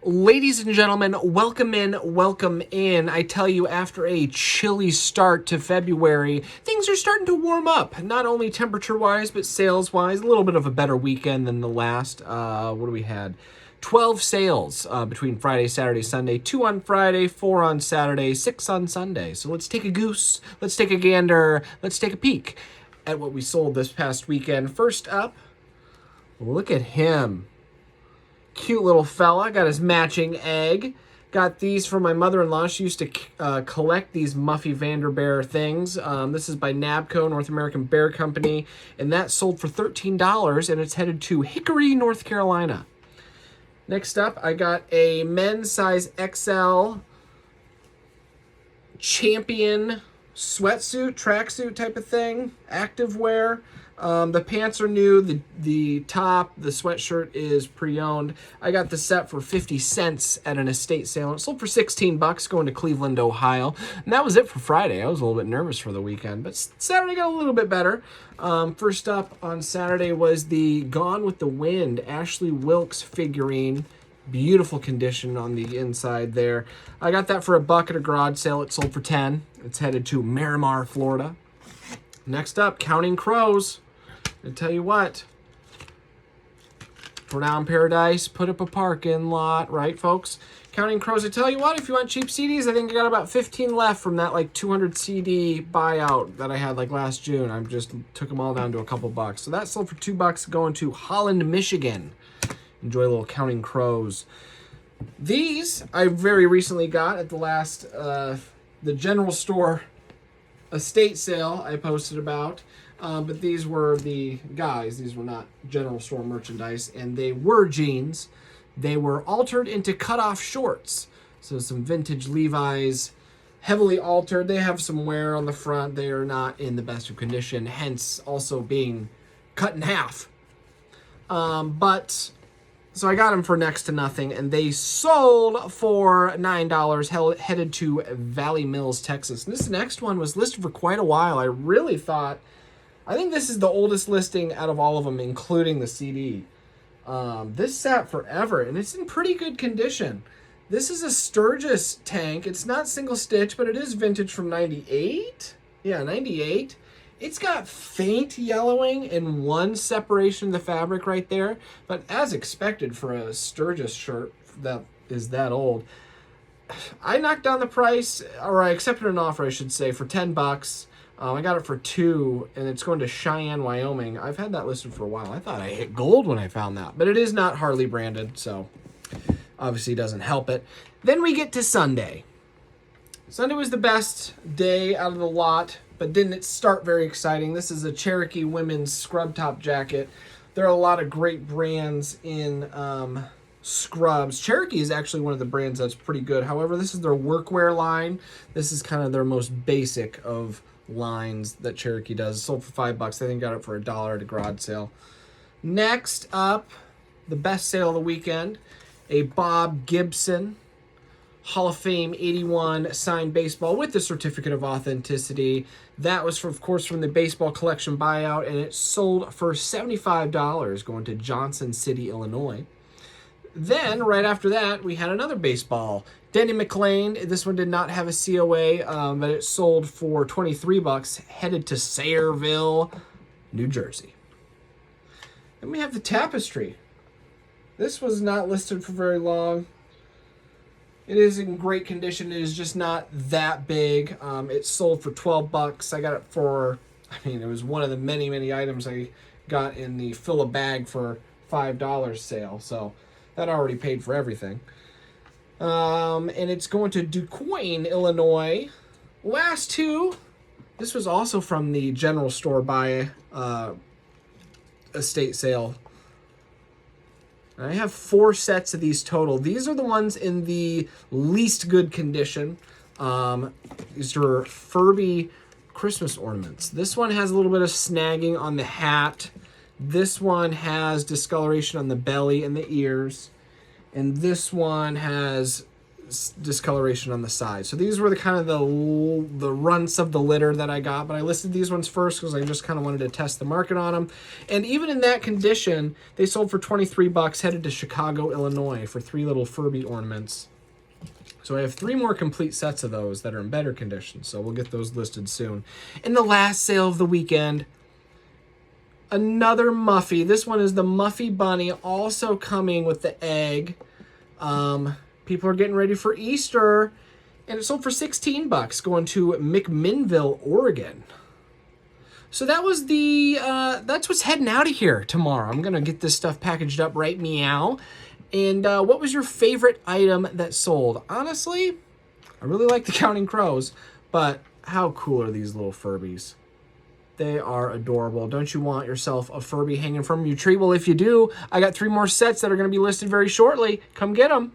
Ladies and gentlemen, welcome in, welcome in. I tell you, after a chilly start to February, things are starting to warm up. Not only temperature-wise, but sales-wise. A little bit of a better weekend than the last. What do we had? 12 sales between Friday, Saturday, Sunday. 2 on Friday, 4 on Saturday, 6 on Sunday. So let's take a goose, let's take a gander, let's take a peek at what we sold this past weekend. First up, look at him. Cute little fella, got his matching egg. Got these from my mother-in-law. She used to collect these Muffy Vanderbear things. This is by NABCO, North American Bear Company, and that sold for $13, and it's headed to Hickory, North Carolina. Next up, I got a men's size XL Champion sweatsuit, tracksuit type of thing, activewear. The pants are new. The top, the sweatshirt is pre-owned. I got the set for 50 cents at an estate sale. It sold for $16 going to Cleveland, Ohio. And that was it for Friday. I was a little bit nervous for the weekend, but Saturday got a little bit better. First up on Saturday was the Gone with the Wind Ashley Wilkes figurine. Beautiful condition on the inside there. I got that for $1 at a garage sale. It sold for $10. It's headed to Miramar, Florida. Next up, Counting Crows. I tell you what, for now in Paradise, put up a parking lot, right, folks? Counting Crows. I tell you what, if you want cheap CDs, I think I got about 15 left from that like 200 CD buyout that I had like last June. I just took them all down to a couple bucks. So that sold for $2 going to Holland, Michigan. Enjoy a little Counting Crows. These I very recently got at the last, the general store estate sale I posted about. But these were the guys. These were not general store merchandise, and they were jeans. They were altered into cutoff shorts. So some vintage Levi's, heavily altered. They have some wear on the front. They are not in the best of condition, hence also being cut in half. So I got them for next to nothing, and they sold for $9, headed to Valley Mills, Texas. And this next one was listed for quite a while. I think this is the oldest listing out of all of them, including the CD. This sat forever, and it's in pretty good condition. This is a Sturgis tank. It's not single stitch, but it is vintage from 98. Yeah, 98. It's got faint yellowing and one separation of the fabric right there. But as expected for a Sturgis shirt that is that old, I knocked down the price, or I accepted an offer, I should say, for $10. I got it for $2, and it's going to Cheyenne, Wyoming. I've had that listed for a while. I thought I hit gold when I found that, but it is not Harley branded, so obviously doesn't help it. Then we get to Sunday. Sunday was the best day out of the lot, but didn't start very exciting. This is a Cherokee women's scrub top jacket. There are a lot of great brands in scrubs. Cherokee is actually one of the brands that's pretty good. However, this is their workwear line. This is kind of their most basic of lines that Cherokee does. It sold for $5. I think got it for $1 at a garage sale. Next up, the best sale of the weekend, a Bob Gibson Hall of Fame 81 signed baseball with the certificate of authenticity. That was, of course, from the baseball collection buyout, and it sold for $75 going to Johnson City, Illinois. Then, right after that, we had another baseball. Denny McLean. This one did not have a COA, but it sold for $23, headed to Sayreville, New Jersey. Then we have the Tapestry. This was not listed for very long. It is in great condition. It is just not that big. It sold for $12. I got it for, it was one of the many, many items I got in the fill a bag for $5 sale. So that already paid for everything. And it's going to DuQuoin, Illinois. Last two. This was also from the general store buy estate sale. I have 4 sets of these total. These are the ones in the least good condition. These are Furby Christmas ornaments. This one has a little bit of snagging on the hat. This one has discoloration on the belly and the ears. And this one has discoloration on the side. So these were the kind of the runts of the litter that I got, but I listed these ones first because I just kind of wanted to test the market on them. And even in that condition, they sold for $23, headed to Chicago, Illinois for 3 little Furby ornaments. So I have 3 more complete sets of those that are in better condition, so we'll get those listed soon. And the last sale of the weekend, another Muffy. This one is the Muffy Bunny, also coming with the egg. People are getting ready for Easter, and it sold for $16, going to McMinnville, Oregon. So that was that's what's heading out of here tomorrow. I'm gonna get this stuff packaged up right meow. And what was your favorite item that sold? Honestly, I really like the Counting Crows, but how cool are these little Furbies? They are adorable. Don't you want yourself a Furby hanging from your tree? Well, if you do, I got 3 more sets that are going to be listed very shortly. Come get them.